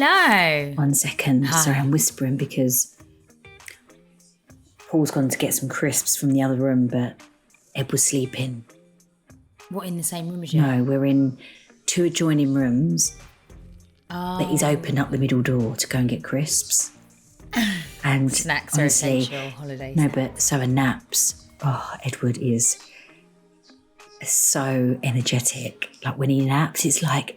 Hello. 1 second. Hi. Sorry, I'm whispering because Paul's gone to get some crisps from the other room, but Ed was sleeping. What, in the same room as you? No, we're in 2 adjoining rooms. Oh. But he's opened up the middle door to go and get crisps. And Snacks honestly, are essential holidays. No, but so are naps. Oh, Edward is so energetic. Like when he naps, it's like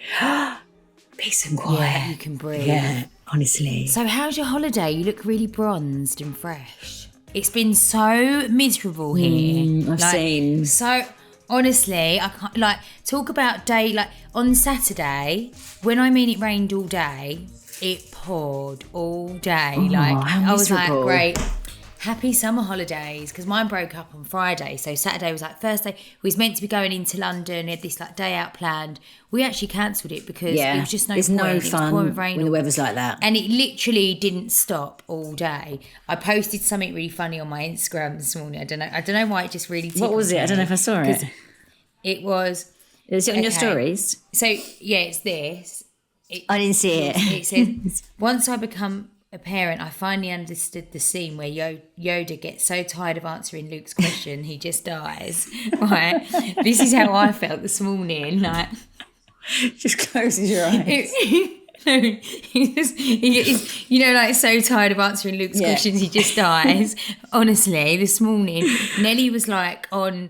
peace and quiet. Yeah, you can breathe. Yeah, honestly. So how's your holiday? You look really bronzed and fresh. It's been so miserable here. I've seen. So honestly, I can't talk about day on Saturday. When I mean it rained all day, it poured all day. How I was like, miserable. great. Happy summer holidays, because mine broke up on Friday. So Saturday was first day. We was meant to be going into London. We had this day out planned. We actually cancelled it because it was just no it's point. no It was fun pouring rain when the weather's like that. and it literally didn't stop all day. I posted something really funny on my Instagram this morning. I don't know why it just really tickled What was it? me. I don't know if I saw it. It was... Is it on your stories? So, yeah, it's this. I didn't see it. It says, once I become a parent, I finally understood the scene where Yoda gets so tired of answering Luke's question, he just dies. Right? This is how I felt this morning. Just closes your eyes. He's so tired of answering Luke's questions, he just dies. Honestly, this morning, Nelly was on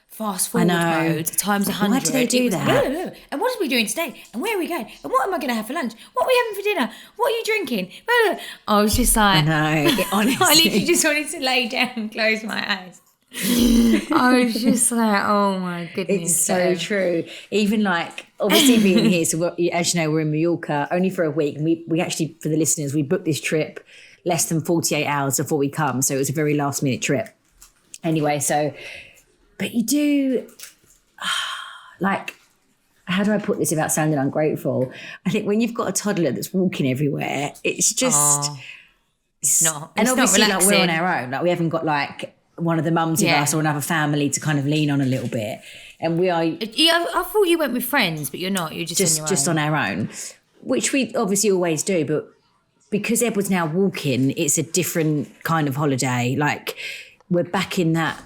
fast forward mode times 100. Why do they do that? And what are we doing today? And where are we going? And what am I going to have for lunch? What are we having for dinner? What are you drinking? I was just like... I know, honestly. I literally just wanted to lay down and close my eyes. I was just like, oh my goodness. It's so true. Even obviously being here, so as you know, we're in Mallorca only for a week. And we actually, for the listeners, we booked this trip less than 48 hours before we come. So it was a very last minute trip. Anyway, but you do, how do I put this without sounding ungrateful? I think when you've got a toddler that's walking everywhere, it's just... It's not. And It's obviously, not relaxing. we're on our own. We haven't got one of the mums with us or another family to kind of lean on a little bit. And we are... Yeah, I thought you went with friends, but you're not. You're just on our own, which we obviously always do. But because Edward's now walking, it's a different kind of holiday. We're back in that...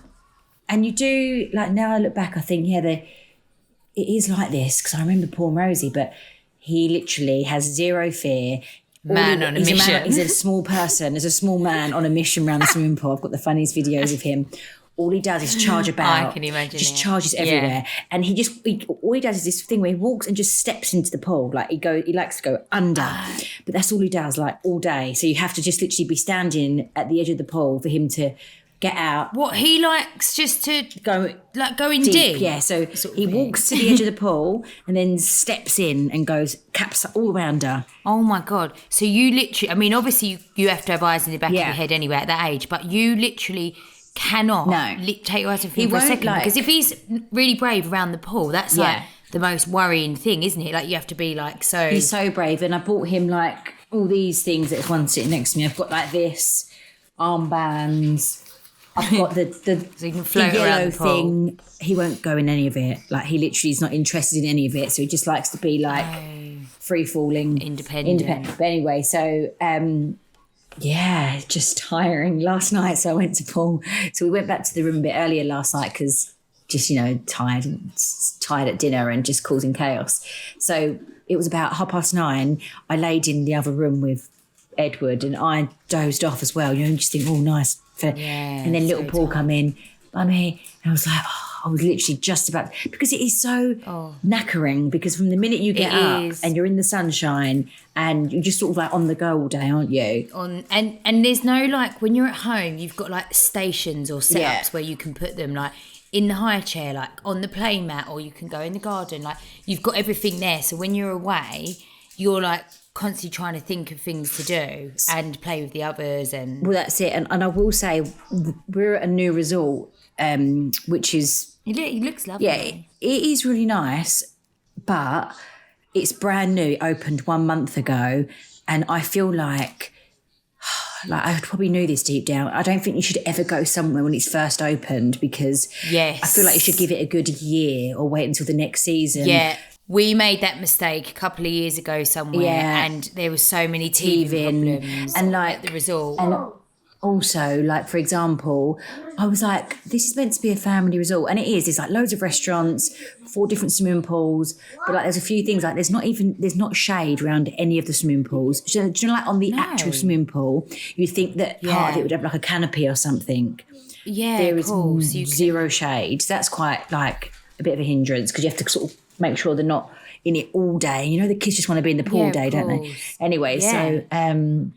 And you do, now I look back, I think, it is like this, because I remember poor Rosie, but he literally has zero fear. Man on a mission. He's a small person, as a small man on a mission around the swimming pool. I've got the funniest videos of him. All he does is charge about. I can imagine Just it. charges everywhere. And all he does is this thing where he walks and just steps into the pool. He likes to go under. But that's all he does, all day. So you have to just literally be standing at the edge of the pool for him to get out. What, he likes just to go in deep? Yeah, so he walks to the edge of the pool and then steps in and caps all around her. Oh my God. So you literally, obviously you have to have eyes in the back of your head anyway at that age, but you literally cannot take your eyes off him for a second. Because if he's really brave around the pool, that's the most worrying thing, isn't it? You have to be so... He's so brave. And I bought him all these things. There's one sitting next to me. I've got this, armbands... I've got the so you can float yellow around the pool. thing. He won't go in any of it. He literally is not interested in any of it. So he just likes to be free falling, independent. But anyway, so just tiring. Last night, so I went to Paul. So we went back to the room a bit earlier last night because just tired at dinner and just causing chaos. So it was about 9:30. I laid in the other room with Edward and I dozed off as well. Just think, nice. And then little Paul come in, Mummy, and I was like, I was literally just about, because it is so knackering, because from the minute you get up and you're in the sunshine and you're just sort of on the go all day, aren't you? And there's no when you're at home, you've got stations or setups where you can put them in the high chair, on the play mat, or you can go in the garden. You've got everything there. So when you're away, you're constantly trying to think of things to do and play with the others. And well, that's it. And I will say, we're at a new resort, which is... It looks lovely. Yeah, it is really nice, but it's brand new. It opened 1 month ago, and I feel like I probably knew this deep down. I don't think you should ever go somewhere when it's first opened, because I feel like you should give it a good year or wait until the next season. Yeah. We made that mistake a couple of years ago somewhere, and there were so many teething problems and at the resort. And also, like, for example, I was like, this is meant to be a family resort, and it is. There's like loads of restaurants, 4 different swimming pools, but like there's a few things like there's not shade around any of the swimming pools. Do you know, like on the actual swimming pool, you'd think that part of it would have like a canopy or something. Yeah, there is zero shade. So that's quite like a bit of a hindrance because you have to sort of make sure they're not in it all day. You know, the kids just want to be in the pool all day, don't they? Anyway, so and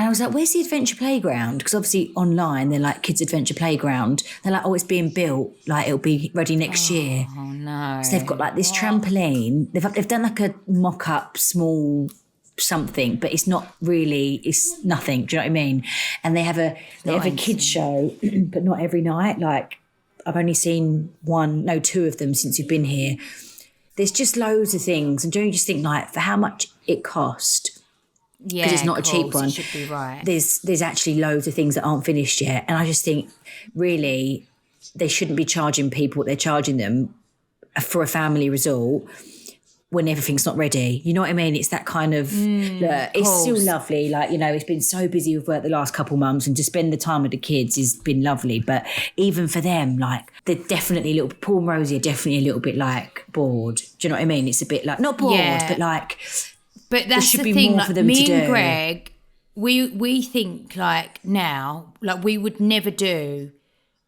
I was like, where's the adventure playground? Because obviously online they're like kids adventure playground. They're like, oh, it's being built. Like it'll be ready next year. Oh no! So they've got like this trampoline. They've done like a mock-up small something, but it's not really. It's nothing. Do you know what I mean? And they have a kids show, but not every night. Like I've only seen 2 of them since you've been here. There's just loads of things, and don't you just think like for how much it cost? Yeah, because it's not a cheap one. It should be right. There's actually loads of things that aren't finished yet, and I just think really they shouldn't be charging people what they're charging them for a family resort when everything's not ready. You know what I mean? It's that kind of it's still lovely. Like, you know, it's been so busy with work the last couple of months, and to spend the time with the kids has been lovely. But even for them, like they're definitely a little. Paul and Rosie are definitely a little bit like bored. Do you know what I mean? It's a bit like not bored, but like. But that's the thing, like me and Greg, we think like now, like we would never do,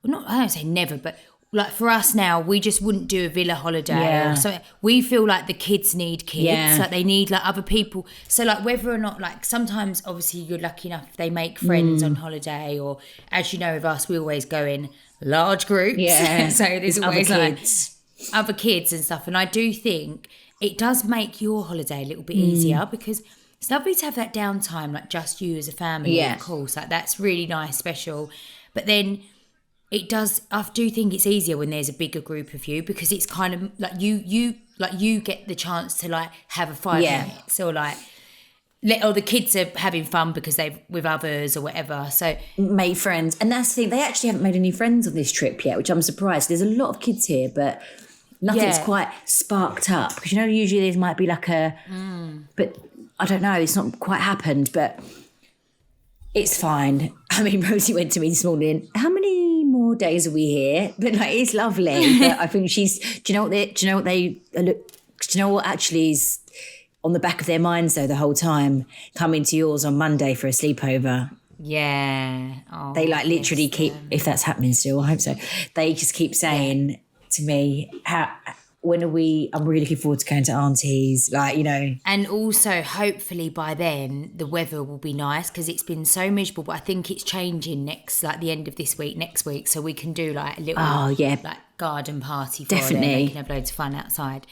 well, I don't say never, but like for us now, we just wouldn't do a villa holiday. So we feel like the kids need kids, like they need like other people. So like whether or not, like sometimes obviously you're lucky enough they make friends on holiday, or as you know with us, we always go in large groups. Yeah. So there's always like other kids and stuff. And I do think it does make your holiday a little bit easier because it's lovely to have that downtime, like just you as a family, of course. Like that's really nice, special. But then it does, I do think it's easier when there's a bigger group of you because it's kind of like you get the chance to like have a 5 minutes or like the kids are having fun because they've with others or whatever. So made friends. And that's the thing, they actually haven't made any friends on this trip yet, which I'm surprised. There's a lot of kids here, but nothing's quite sparked up because, you know, usually there might be like a but I don't know, it's not quite happened, but it's fine. I mean, Rosie went to me this morning, how many more days are we here? But like, it's lovely. But I think do you know what actually is on the back of their minds though the whole time? Coming to yours on Monday for a sleepover. Yeah. Oh, they like literally keep, if that's happening still, I hope so, they just keep saying to me, when are we, I'm really looking forward to going to Auntie's, like, you know. And also hopefully by then the weather will be nice because it's been so miserable, but I think it's changing next the end of this week, next week, so we can do like a little like garden party for them. They can have loads of fun outside.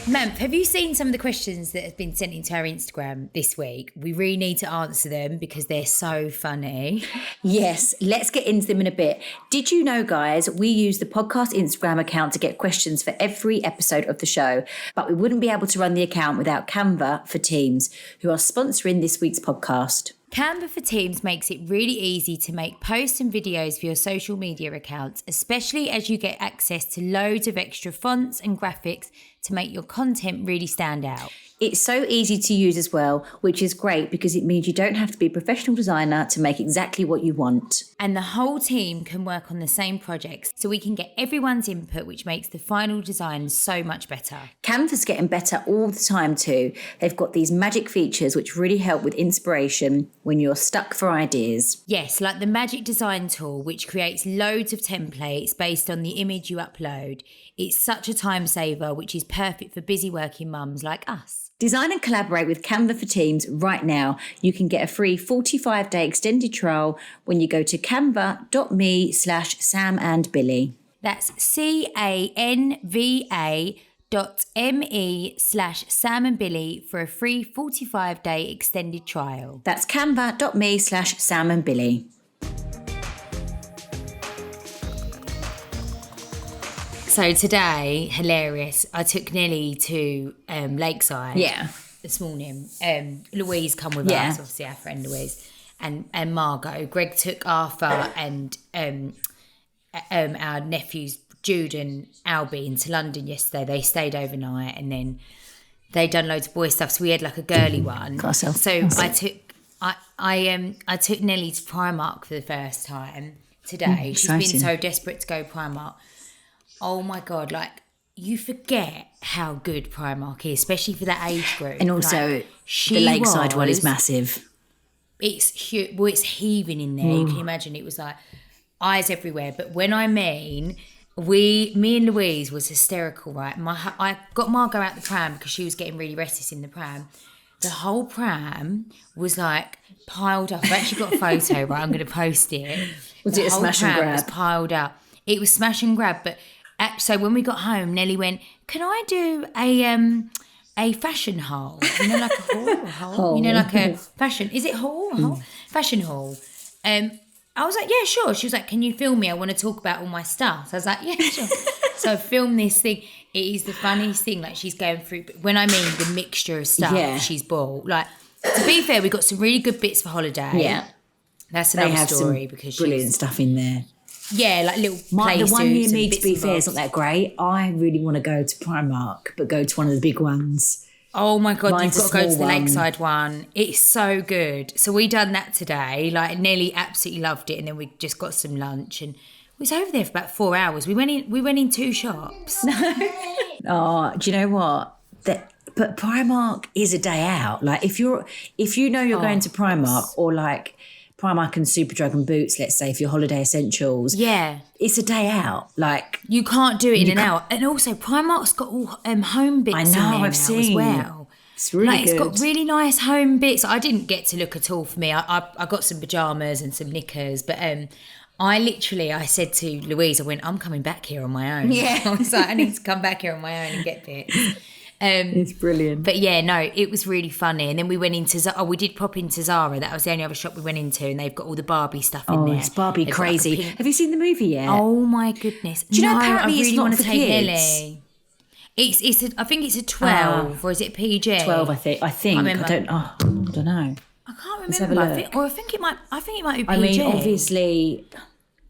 Ma'am, have you seen some of the questions that have been sent into our Instagram this week? We really need to answer them because they're so funny. Yes, let's get into them in a bit. Did you know, guys, we use the podcast Instagram account to get questions for every episode of the show, but we wouldn't be able to run the account without Canva for Teams, who are sponsoring this week's podcast. Canva for Teams makes it really easy to make posts and videos for your social media accounts, especially as you get access to loads of extra fonts and graphics to make your content really stand out. It's so easy to use as well, which is great because it means you don't have to be a professional designer to make exactly what you want. And the whole team can work on the same projects, so we can get everyone's input, which makes the final design so much better. Canva's getting better all the time too. They've got these magic features which really help with inspiration when you're stuck for ideas. Yes, like the magic design tool, which creates loads of templates based on the image you upload. It's such a time saver, which is perfect for busy working mums like us. Design and collaborate with Canva for Teams right now. You can get a free 45-day extended trial when you go to canva.me/samandbillie. That's canva.me/samandbillie for a free 45-day extended trial. That's canva.me/samandbillie. So today, hilarious, I took Nelly to Lakeside this morning. Louise come with us, obviously our friend Louise, and Margot. Greg took Arthur and our nephews Jude and Albie into London yesterday. They stayed overnight and then they done loads of boy stuff. So we had like a girly one. So I took Nelly to Primark for the first time today. She's been so desperate to go Primark. Oh my God, like you forget how good Primark is, especially for that age group. And also like, the Lakeside one is massive. It's huge. Well, it's heaving in there. You can imagine it was like eyes everywhere. But when I mean, me and Louise was hysterical, right? I got Margot out the pram because she was getting really restless in the pram. The whole pram was like piled up. I've actually got a photo, right? I'm going to post it. Was it a smash and grab? It was piled up. It was smash and grab. But so when we got home, Nelly went, "Can I do a fashion haul? You know, like a haul? You know, like a fashion. Is it haul? Fashion haul." I was like, "Yeah, sure." She was like, "Can you film me? I want to talk about all my stuff." So I was like, "Yeah, sure." So I filmed this thing. It is the funniest thing. Like she's going through. When I mean the mixture of stuff she's bought. Like to be fair, we got some really good bits for holiday. Yeah, that's another story because brilliant stuff in there. Yeah, like little play the one near me, to be fair, is not that great. I really want to go to Primark, but go to one of the big ones. Oh my God, you've got to go to the Lakeside one. It's so good. So we done that today. Like Nelly absolutely loved it, and then we just got some lunch and we was over there for about 4 hours. We went in 2 shops. Oh, do you know what? But Primark is a day out. Like if you know you're going to Primark or like Primark and Superdrug and Boots, let's say, for your holiday essentials. Yeah. It's a day out. Like you can't do it in an hour. And also Primark's got all home bits in there I've seen. As well. It's really good. It's got really nice home bits. I didn't get to look at all for me. I got some pyjamas and some knickers, but I said to Louise, I went, "I'm coming back here on my own." Yeah. I was like, I need to come back here on my own and get bits. It's brilliant. But yeah, no, it was really funny. And then we went into we did pop into Zara. That was the only other shop we went into, and they've got all the Barbie stuff in there. Oh, it's Barbie crazy. Have you seen the movie yet? Oh my goodness! Do you know apparently it's not for kids? Nelly. I think it's a 12 or is it PG? 12, I think. I don't know. I can't remember. I think it might be PG. I mean, obviously,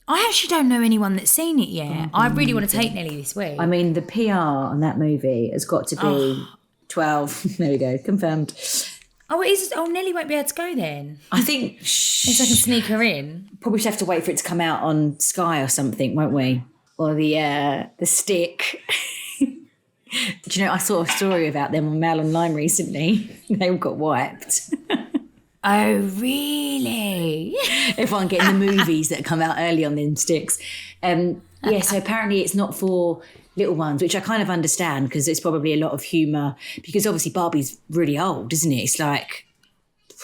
I actually don't know anyone that's seen it yet. I really want to take Nelly this week. I mean, the PR on that movie has got to be 12. There we go, confirmed. Oh, Nelly won't be able to go then. I think. If I can sneak her in. Probably should have to wait for it to come out on Sky or something, won't we? Or the Stick. Do you know, I saw a story about them on Mail Online recently. They all got wiped. Oh, really? Everyone getting the movies that come out early on them sticks. So apparently it's not for little ones, which I kind of understand because it's probably a lot of humour because obviously Barbie's really old, isn't it? It's like...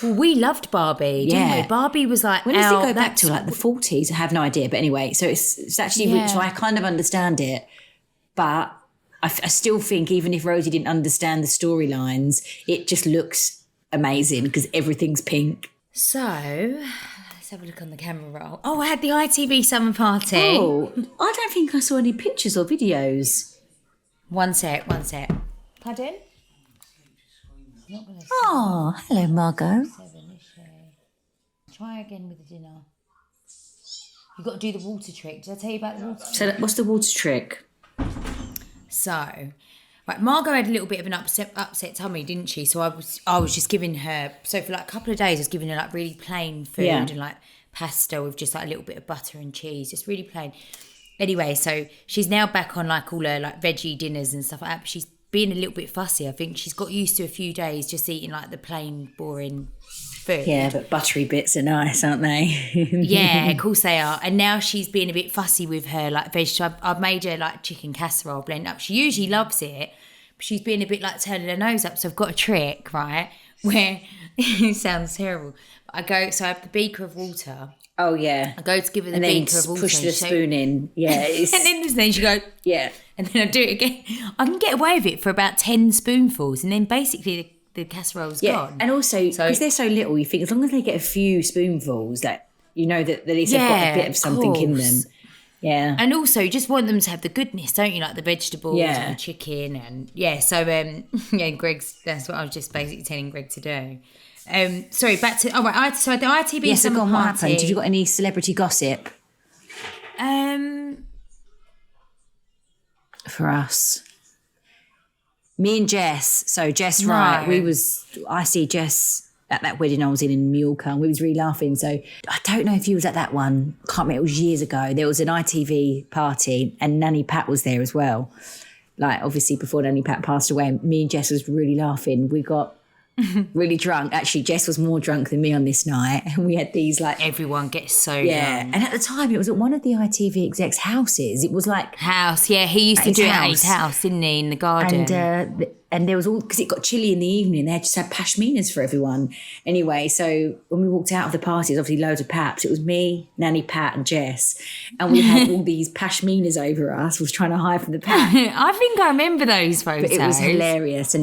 Well, we loved Barbie, didn't we? Barbie was like... When does it go back to, like the 40s? I have no idea. But anyway, so it's actually... Yeah. So I kind of understand it, but... I still think even if Rosie didn't understand the storylines, it just looks amazing because everything's pink. So, let's have a look on the camera roll. Oh, I had the ITV summer party. Oh, I don't think I saw any pictures or videos. One sec. Pardon? Oh, hello, Margot. Try again with the dinner. You've got to do the water trick. Did I tell you about the water trick? So what's the water trick? So, right, Margot had a little bit of an upset tummy, didn't she? So I was just giving her, so for like a couple of days I was giving her like really plain food and like pasta with just like a little bit of butter and cheese, just really plain. Anyway, so she's now back on like all her like veggie dinners and stuff like that, but she's being a little bit fussy. I think she's got used to a few days just eating like the plain, boring food. Yeah, but buttery bits are nice, aren't they? Yeah, of course they are. And now she's being a bit fussy with her like vegetable. I've made her like chicken casserole blend up. She usually loves it, but she's being a bit like turning her nose up. So I've got a trick, right, where it sounds terrible. But I have the beaker of water. Oh yeah. I go to give her the beaker of water. Push the spoon in. Yeah. and then she goes, yeah. And then I do it again. I can get away with it for about 10 spoonfuls, and then basically the casserole's gone. And also, because they're so little, you think as long as they get a few spoonfuls, that you know that at least they've got a bit of something in them. Yeah. And also, you just want them to have the goodness, don't you? Like the vegetables and the chicken. And so, that's what I was just basically telling Greg to do. Sorry, back to, the ITV summer party. What happened? Have you got any celebrity gossip? For us. Me and Jess. So Jess, No. right, I see Jess at that wedding I was in Mallorca, and we was really laughing. So I don't know if you was at that one. Can't remember, it was years ago. There was an ITV party and Nanny Pat was there as well. Like, obviously, before Nanny Pat passed away, me and Jess was really laughing. We got really drunk. Actually, Jess was more drunk than me on this night. And we had these like... Everyone gets so drunk. And at the time, it was at one of the ITV execs' houses. It was like... House, yeah. He used to do it at his house, didn't he, in the garden? And there was all... Because it got chilly in the evening. They had just had pashminas for everyone. Anyway, so when we walked out of the party, there was obviously loads of paps. It was me, Nanny, Pat and Jess. And we had all these pashminas over us. Was trying to hide from the pap. I think I remember those photos. But it was hilarious.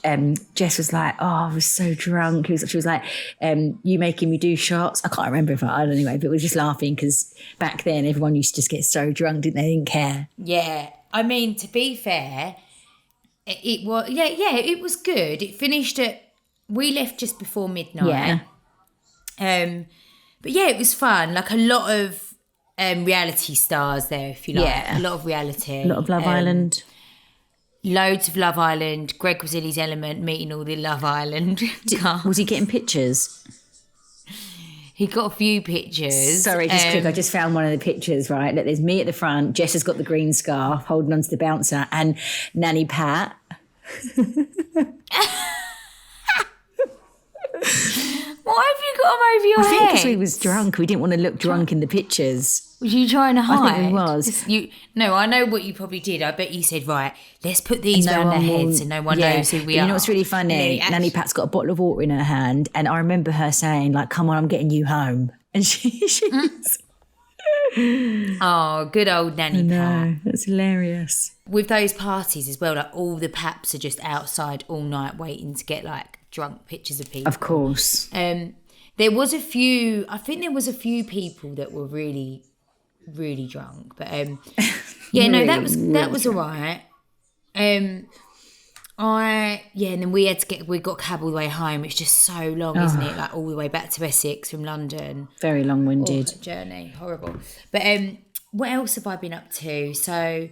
And Jess was like, oh, I was so drunk. She was like, you making me do shots? I can't remember if I did anyway, but we were just laughing because back then everyone used to just get so drunk, didn't they? They didn't care. Yeah. I mean, to be fair... It was, it was good. It finished we left just before midnight. Yeah. But yeah, it was fun. Like a lot of reality stars there, if you like. Yeah. A lot of reality. A lot of Love Island. Loads of Love Island. Greg was in his element, meeting all the Love Island. Was he getting pictures? He got a few pictures. Sorry, just quick. I just found one of the pictures, right? Look, there's me at the front. Jess has got the green scarf holding onto the bouncer and Nanny Pat. Why have you got him over your head? I think because we was drunk. We didn't want to look drunk in the pictures. Was you trying to hide? I think we was. No, I know what you probably did. I bet you said, right, let's put these around their heads so no one knows who we are. You know what's really funny? Nanny Pat's got a bottle of water in her hand and I remember her saying, like, come on, I'm getting you home. And she's... Oh, good old Nanny Pat. That's hilarious. With those parties as well, like all the paps are just outside all night waiting to get like drunk pictures of people. Of course. There was a few people that were really, really drunk. But that was all right. And then we got cab all the way home. It's just so long, isn't it? Like all the way back to Essex from London. Very long-winded. Journey, horrible. But what else have I been up to? So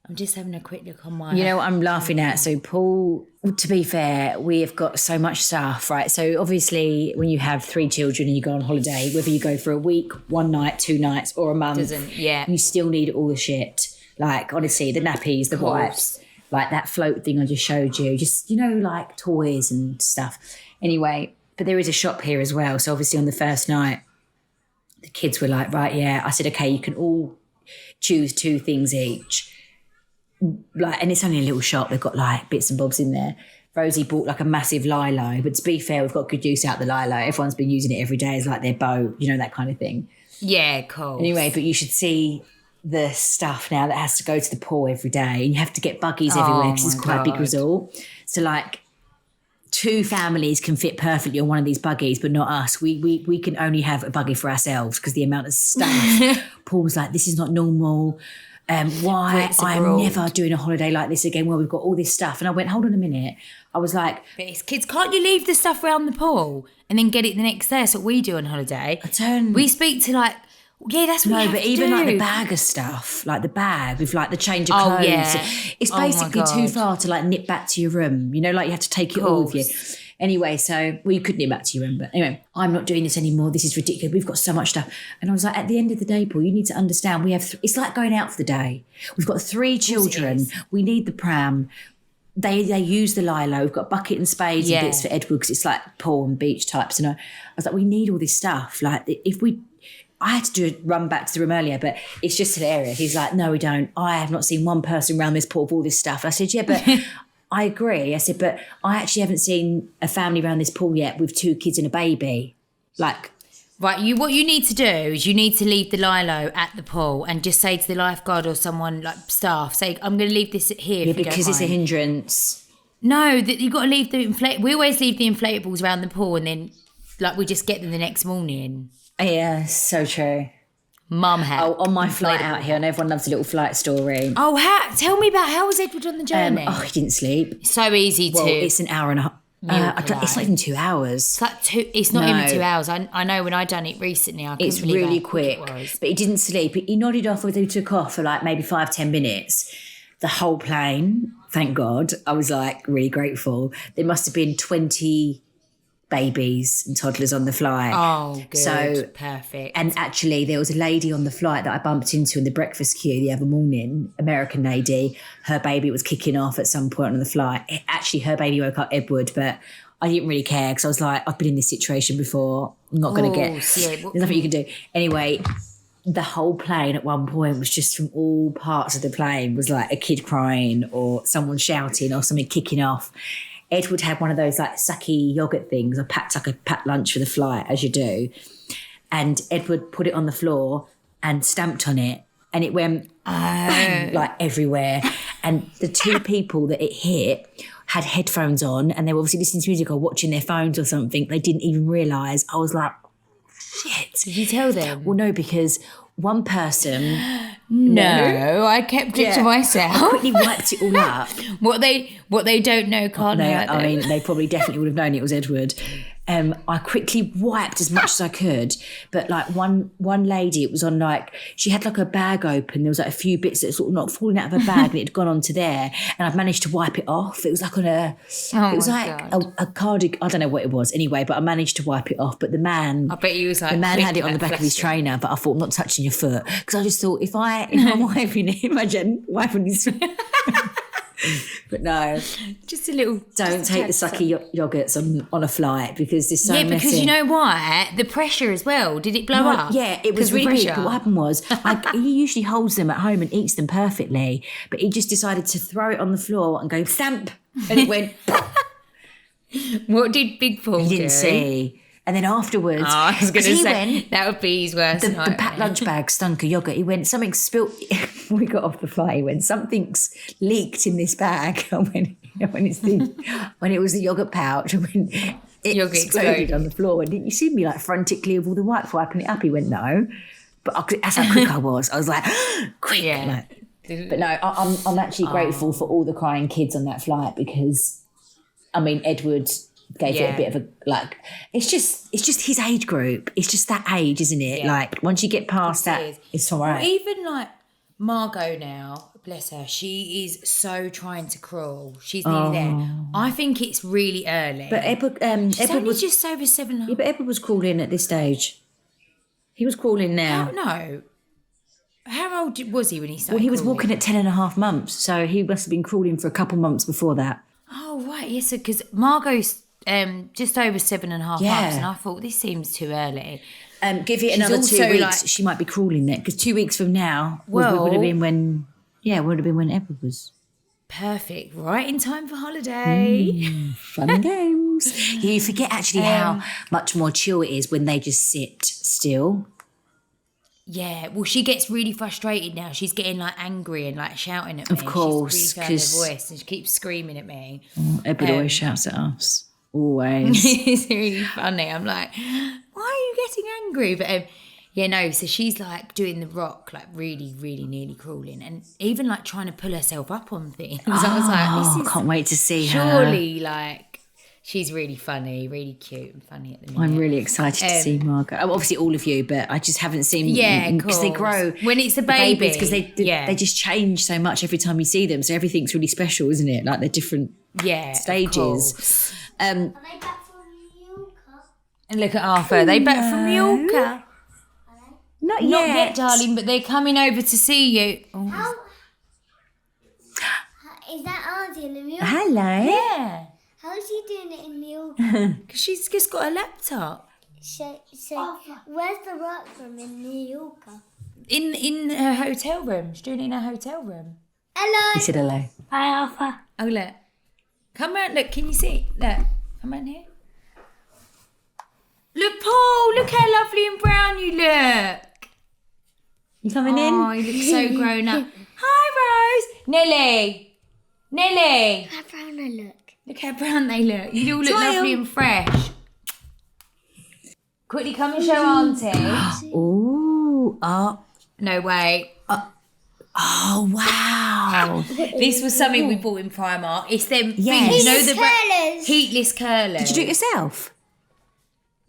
I'm just having a quick look on my... You know what I'm laughing at? So Paul, to be fair, we have got so much stuff, right? So obviously when you have 3 children and you go on holiday, whether you go for a week, 1 night, 2 nights or a month, you still need all the shit. Like, honestly, the nappies, the wipes, like that float thing I just showed you, just, you know, like toys and stuff. Anyway, but there is a shop here as well. So obviously on the first night, the kids were like, right, yeah. I said, okay, you can all choose 2 things each. Like, and it's only a little shop. They've got like bits and bobs in there. Rosie bought like a massive lilo, but to be fair, we've got good use out the lilo. Everyone's been using it every day as like their boat, you know, that kind of thing. Yeah, cool. Anyway, but you should see the stuff now that has to go to the pool every day, and you have to get buggies everywhere because it's quite a big resort. So like 2 families can fit perfectly on one of these buggies, but not us. We can only have a buggy for ourselves because the amount of stuff. Paul was like, this is not normal. Why I'm never doing a holiday like this again where we've got all this stuff. And I went, hold on a minute. I was like... But it's kids, can't you leave the stuff around the pool and then get it the next day? That's what we do on holiday. We speak to like... Yeah, that's what you have to even do. Like the bag of stuff, like the bag with like the change of clothes. Yeah. It's basically too far to like nip back to your room. You know, like you have to take it all with you. Anyway, so you could nip back to your room. But anyway, I'm not doing this anymore. This is ridiculous. We've got so much stuff. And I was like, at the end of the day, Paul, you need to understand we have, it's like going out for the day. We've got 3 children. We need the pram. They use the lilo. We've got bucket and spades and bits for Edward because it's like pool and beach types. And I was like, we need all this stuff. Like I had to do a run back to the room earlier, but it's just hilarious. He's like, no, we don't. I have not seen one person around this pool with all this stuff. I said, yeah, but I agree. I said, but I actually haven't seen a family around this pool yet with 2 kids and a baby. Like... Right, what you need to do is you need to leave the lilo at the pool and just say to the lifeguard or someone, like staff, say, I'm going to leave this here. Yeah, because it's a hindrance. No, you've got to leave the we always leave the inflatables around the pool and then like we just get them the next morning. Yeah, so true. Mum had. Oh, on my flight out here, and everyone loves a little flight story. Oh, tell me about how was Edward on the journey? He didn't sleep. So easy Well, it's an hour and a half. It's not even 2 hours. It's like it's not even 2 hours. I know when I done it recently, I couldn't It's believe really how quick. it was. But he didn't sleep. He nodded off or he took off for like maybe 5-10 minutes. The whole plane, thank God, I was like really grateful. There must have been 20 babies and toddlers on the flight. Oh, good. So perfect. And actually, there was a lady on the flight that I bumped into in the breakfast queue the other morning, American lady. Her baby was kicking off at some point on the flight. Actually, her baby woke up Edward, but I didn't really care because I was like, I've been in this situation before. I'm not going to there's nothing you can do. Anyway, the whole plane at one point was just from all parts of the plane was like a kid crying or someone shouting or something kicking off. Edward had one of those like sucky yoghurt things. I packed like a packed lunch for the flight, as you do. And Edward put it on the floor and stamped on it. And it went bang, like everywhere. And the two people that it hit had headphones on and they were obviously listening to music or watching their phones or something. They didn't even realise. I was like, shit. Did you tell them? Well, no, because one person... No, I kept it to myself. I quickly wiped it all up. What they don't know can't hurt them. I mean, they probably definitely would have known it was Edward. I quickly wiped as much as I could, but like one lady, it was on like, she had like a bag open. There was like a few bits that were sort of not falling out of her bag and it had gone onto there and I'd managed to wipe it off. It was like on it was like a cardigan, I don't know what it was anyway, but I managed to wipe it off. But the man, I bet he was like, the man had it on the back of his trainer, but I thought, I'm not touching your foot. Because I just thought, if I'm wiping it, imagine wiping his But no, just a little. Don't take the sucky yogurts on a flight because there's so messy. Because you know what? The pressure as well. Did it blow up? Yeah, it was really. But what happened was, he usually holds them at home and eats them perfectly, but he just decided to throw it on the floor and go stamp, and it went. What did Big Paul do? He didn't see. And then afterwards, I was going to say, that would be his worst the packed lunch bag stunk of yoghurt. He went, something spilt. When we got off the flight, he went, something's leaked in this bag. when it was the yoghurt pouch, when it exploded on the floor. And didn't you see me like frantically with all the wiping it up? He went, no. But that's how quick I was. I was like, quick. Yeah. But no, I'm actually grateful for all the crying kids on that flight because, I mean, Edward gave it a bit of a like. It's just his age group. It's just that age, isn't it? Yeah. Like once you get past that, it's all right. Well, even like Margot now, bless her, she is so trying to crawl. She's nearly there. I think it's really early. But Edward was just over 7. Yeah, but Edward was crawling at this stage. He was crawling now. No. How old was he when he started? Well, he was crawling? walking at 10.5 months, so he must have been crawling for a couple months before that. Oh right, yes, because Margot's just over 7.5 months, and I thought this seems too early. Give it another 2 weeks. She might be crawling there because 2 weeks from now would have been when Edward was perfect, right in time for holiday. Fun and games. You forget actually how much more chill it is when they just sit still. Yeah, well, she gets really frustrated now. She's getting like angry and like shouting at me. Of course, she's really her voice and she keeps screaming at me. Edward always shouts at us. Always. It's really funny. I'm like, why are you getting angry? But so she's like doing the rock, like really, really nearly crawling and even like trying to pull herself up on things. I was like, this is can't wait to see her. her. Surely, like, she's really funny, really cute and funny at the minute. I'm really excited to see Margot. Obviously all of you, but I just haven't seen because they grow. When it's a baby. Because they just change so much every time you see them. So everything's really special, isn't it? Like they're different stages. Are they back from Mallorca? And look at Arthur. Are they back from Mallorca? Not yet, darling, but they're coming over to see you. How is that Auntie in the Mallorca? Hello. Yeah. How's she doing it in Mallorca? Because she's just got a laptop. So where's the workroom in Mallorca? In her hotel room. She's doing it in her hotel room. Hello. He said hello. Hi, Alpha. Oh, look. Come round, look, can you see? Look, come round here. Look, Paul, look how lovely and brown you look. You coming in? Oh, you look so grown up. Hi, Rose. Nelly. How brown I look. Look how brown they look. You all look lovely and fresh. Quickly come and show Auntie. Ooh. No, wait. Oh, wow. This was something we bought in Primark. It's them Yes. things, you know, Heatless curlers. heatless curlers. Did you do it yourself?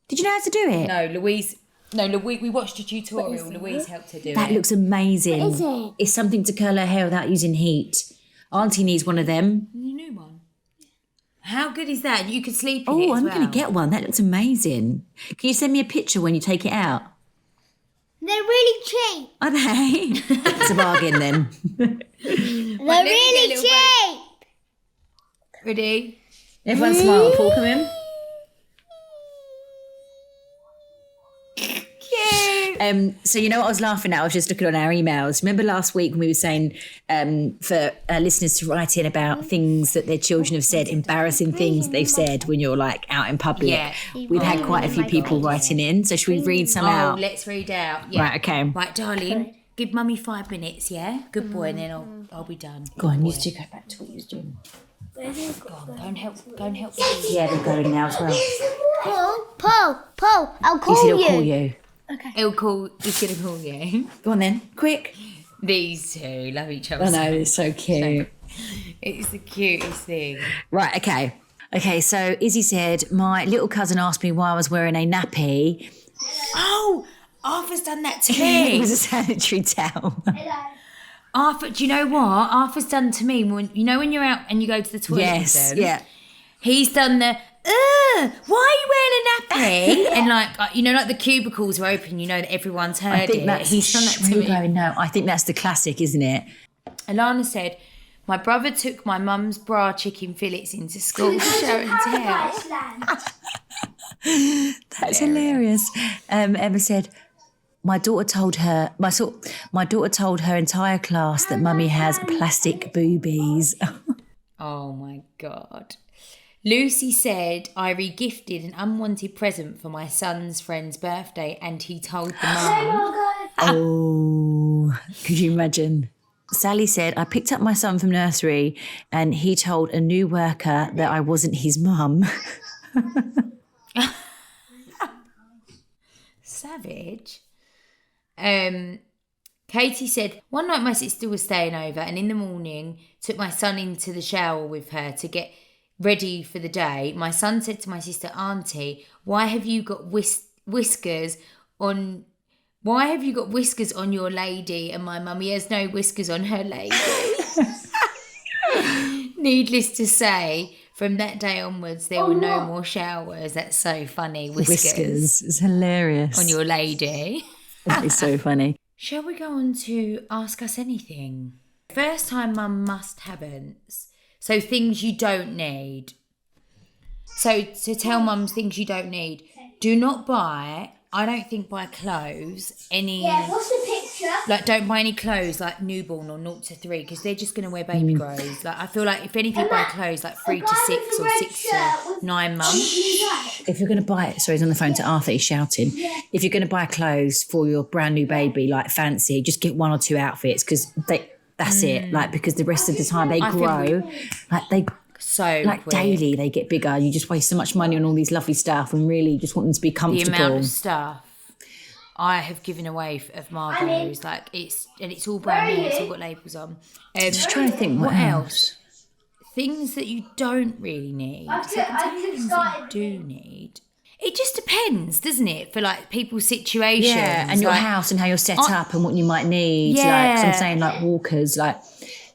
Did you know how to do it? No, Louise, we watched a tutorial. Louise helped her do it. That looks amazing. What is it? It's something to curl her hair without using heat. Auntie needs one of them. You new one. How good is that? You could sleep in it Oh, as I'm well. going to get one. That looks amazing. Can you send me a picture when you take it out? They're really cheap. Are they? It's a bargain then. They're me really get a little cheap. Ready? Everyone's smile. Paul, come in. So you know what I was laughing at? I was just looking on our emails. Remember last week when we were saying for listeners to write in about things that their children have said, embarrassing things they've said when you're like out in public. Yeah. We've had quite a few people writing in. So should we read some out? Let's read out. Yeah. Right, okay. Right, darling. Give mummy 5 minutes, yeah? Good boy, and then I'll be done. Go on, you two go back to what you was doing. Go and help. Yeah, they're going now as well. Paul, I'll He call said you. he'll call you. He's gonna call you. Go on then, quick. These two love each other. I know, it's so cute. It's the cutest thing. Right, okay. Okay, so Izzy said, my little cousin asked me why I was wearing a nappy. Oh, Arthur's done that to It me. was a sanitary towel. Arthur, do you know what Arthur's done to me? When you're out and you go to the toilet Yes, with them, yeah. he's done the, why are you wearing a nappy? And like the cubicles are open, that everyone's heard I think it. that's He's done that to really me. going, no, I think that's the classic, isn't it? Alana said, my brother took my mum's bra chicken fillets into school to show and tell. That's hilarious. Emma said, my daughter told her entire class that mummy has plastic boobies. Oh my God. Lucy said, I re-gifted an unwanted present for my son's friend's birthday and he told the mum. Oh, could you imagine? Sally said, I picked up my son from nursery and he told a new worker that I wasn't his mum. Savage. Katie said, one night my sister was staying over and in the morning took my son into the shower with her to get ready for the day. My son said to my sister, Auntie, why have you got whiskers on your lady? And my mummy has no whiskers on her lady. Needless to say, from that day onwards, there were no more showers. That's so funny. Whiskers. It's hilarious. On your lady. That is so funny. Shall we go on to Ask Us Anything? First time mum must-haven'ts. So things you don't need. So to tell mums things you don't need. Do not buy, I don't think buy clothes, any... Yeah, what's the picture? Like don't buy any clothes like newborn or 0 to 3 because they're just going to wear baby grows. Like I feel like if anything buy clothes like 3 to 6 or 6 to 9 months. If you're going to buy, sorry, he's on the phone to Arthur, he's shouting. If you're going to buy clothes for your brand new baby, like fancy, just get 1 or 2 outfits because that's it. Like because the rest of the time they grow, like they daily they get bigger. You just waste so much money on all these lovely stuff and really just want them to be comfortable. The amount of stuff I have given away of Margot's, like it's all brand new, it's all got labels on. Just trying to think what else. Things that you don't really need. So I can tell you things that you do need. It just depends, doesn't it, for like people's situations. Yeah, and your house and how you're set up and what you might need. Yeah. Like, so I'm saying like walkers, like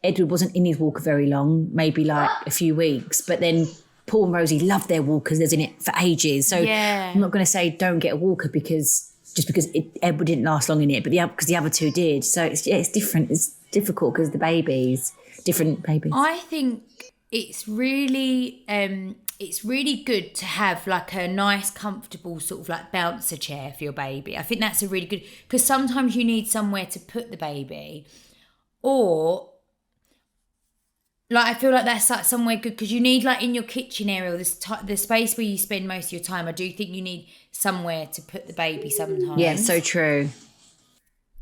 Edward wasn't in his walker very long, maybe like a few weeks, but then Paul and Rosie loved their walkers. They're in it for ages. So I'm not going to say don't get a walker because Edward didn't last long in it, but because the other two did. So it's different. It's difficult because the babies, different babies. I think it's really good to have like a nice, comfortable sort of like bouncer chair for your baby. I think that's a really good, because sometimes you need somewhere to put the baby, or like I feel like that's like somewhere good because you need like in your kitchen area, the space where you spend most of your time. I do think you need somewhere to put the baby sometimes. Yeah, so true.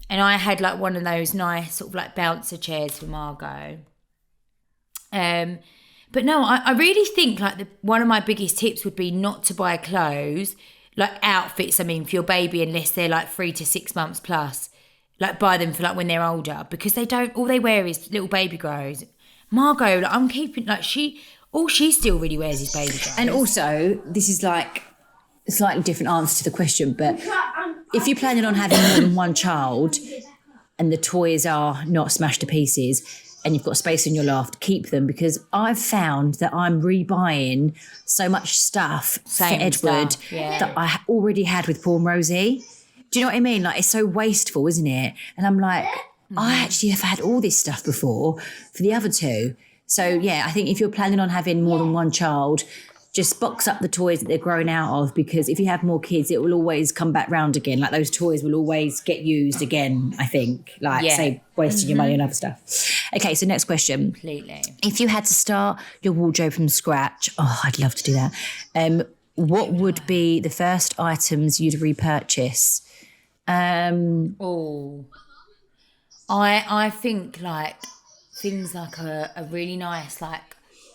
And I had like one of those nice sort of like bouncer chairs for Margot. But no, I really think like one of my biggest tips would be not to buy clothes, like outfits, I mean, for your baby unless they're like 3 to 6 months plus. like buy them for like when they're older, because they don't. All they wear is little baby grows. Margot, like I'm keeping like all she still really wears is baby grows. And also, this is like a slightly different answer to the question, but if you're planning on having more than one child and the toys are not smashed to pieces and you've got space in your loft, keep them, because I've found that I'm rebuying so much stuff for Edward that I already had with Paul and Rosie. Do you know what I mean? Like, it's so wasteful, isn't it? And I'm like, I actually have had all this stuff before for the other two. So, yeah, I think if you're planning on having more than one child, just box up the toys that they're growing out of, because if you have more kids, it will always come back round again. Like, those toys will always get used again, I think. Like, say, wasting your money on other stuff. Okay, so next question. Completely. If you had to start your wardrobe from scratch, I'd love to do that. What would be the first items you'd repurchase? I think like things like a really nice like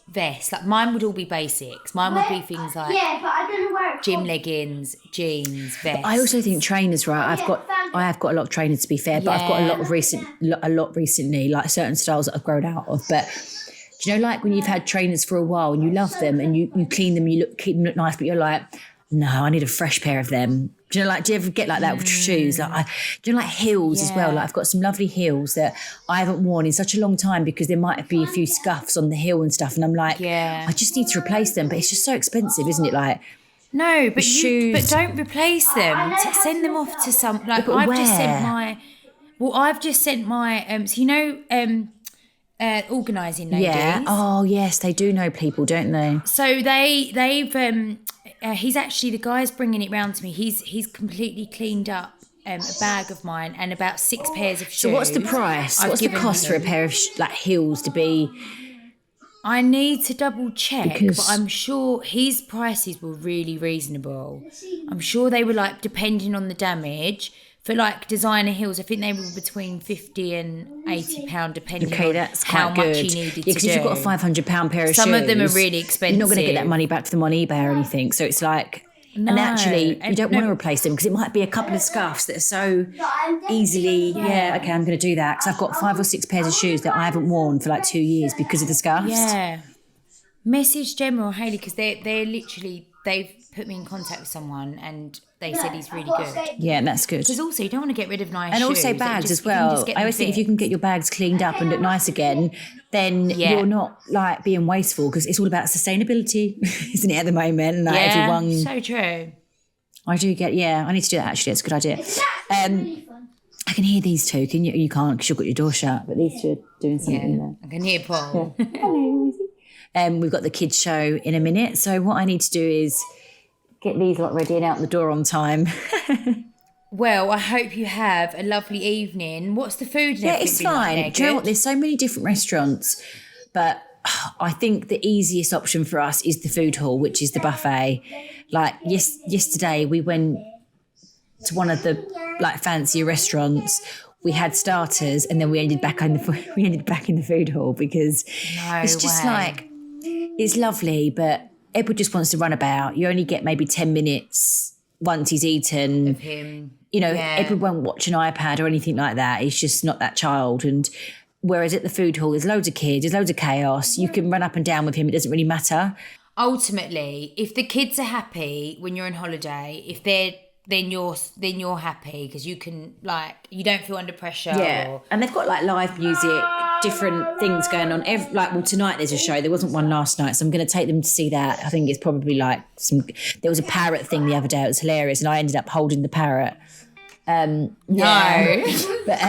vest. Like mine would all be basics. Mine would be things like but I don't know where gym leggings, jeans, vest. I also think trainers, right? I have got a lot of trainers, to be fair, but I've got a lot recently, like certain styles that I've grown out of. But do you know, like when you've had trainers for a while and you love them and you clean them, keep them look nice, but you're like, no, I need a fresh pair of them. Do you know, like, do you ever get like that with shoes? Like, do you know, like heels as well? Like, I've got some lovely heels that I haven't worn in such a long time because there might be a few scuffs on the heel and stuff. And I'm like, I just need to replace them. But it's just so expensive, isn't it? Like, no, but shoes. But don't replace them. Send them off to some. Like, but I've just sent my. So you know, organising ladies. Yeah. Oh yes, they do know people, don't they? So they've. He's actually, the guy's bringing it round to me. He's completely cleaned up a bag of mine and about 6 pairs of shoes. So what's the price? What's the cost for a pair of like heels to be? I need to double check, but I'm sure his prices were really reasonable. I'm sure they were like, depending on the damage, for like designer heels, I think they were between £50 and £80 depending on how much he needed to do. Because if you've got a £500 pair of shoes, some of them are really expensive. You're not going to get that money back for them on eBay or anything. So it's like, and actually, you don't want to replace them because it might be a couple of scuffs that are so easily. Okay, I'm going to do that because I've got 5 or 6 pairs of shoes that I haven't worn for like 2 years because of the scuffs. Yeah. Message Gemma or Hayley because they've put me in contact with someone and they said he's really good. Yeah, that's good. Because also you don't want to get rid of nice shoes. And also bags as well. I always think if you can get your bags cleaned up and look nice again, then you're not like being wasteful, because it's all about sustainability, isn't it, at the moment? Like everyone. So true. I do get, I need to do that actually. It's a good idea. I can hear these two. Can you? You can't because you've got your door shut, but these two are doing something in there. I can hear Paul. Yeah. Hello, Rosie. We've got the kids' show in a minute. So what I need to do is get these lot ready and out the door on time. Well, I hope you have a lovely evening. What's the food and everything? It's fine. Like there, do you know what? There's so many different restaurants, but I think the easiest option for us is the food hall, which is the buffet. Like yesterday we went to one of the like fancier restaurants. We had starters and then we ended back in the food hall because it's just like, it's lovely, but Edward just wants to run about. You only get maybe 10 minutes once he's eaten. Of him. You know, Edward won't watch an iPad or anything like that. He's just not that child. And whereas at the food hall, there's loads of kids, there's loads of chaos. You can run up and down with him. It doesn't really matter. Ultimately, if the kids are happy when you're on holiday, then you're happy because you can, like, you don't feel under pressure. Yeah, and they've got like live music, different things going on. Tonight there's a show. There wasn't one last night, so I'm going to take them to see that. I think it's probably like there was a parrot thing the other day. It was hilarious, and I ended up holding the parrot. No. But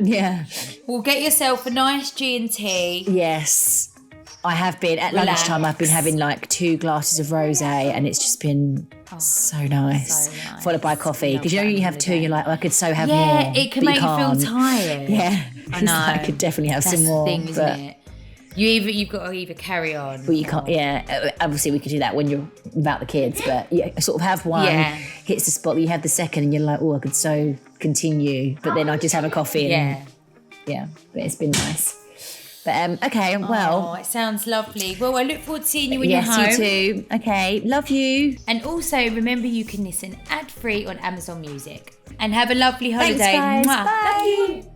yeah. Well, get yourself a nice G&T. Yes. I have been at lunchtime. I've been having like 2 glasses of rosé, and it's just been so nice. Followed by coffee, because you know you have 2, you're like, I could have more. Yeah, it can make you feel tired. Yeah, I know. I could definitely have some more. That's the thing, isn't it? You've got to either carry on. Well, you can't. Yeah, obviously we could do that when you're without the kids, but you sort of have one, hits the spot, you have the second, and you're like, I could continue, but then I just have a coffee. And, yeah, but it's been nice. But okay, well. Oh, it sounds lovely. Well, I look forward to seeing you when you're home. Yes, you too. Okay, love you. And also, remember you can listen ad-free on Amazon Music. And have a lovely holiday. Thanks, guys. Mwah. Bye. Love you.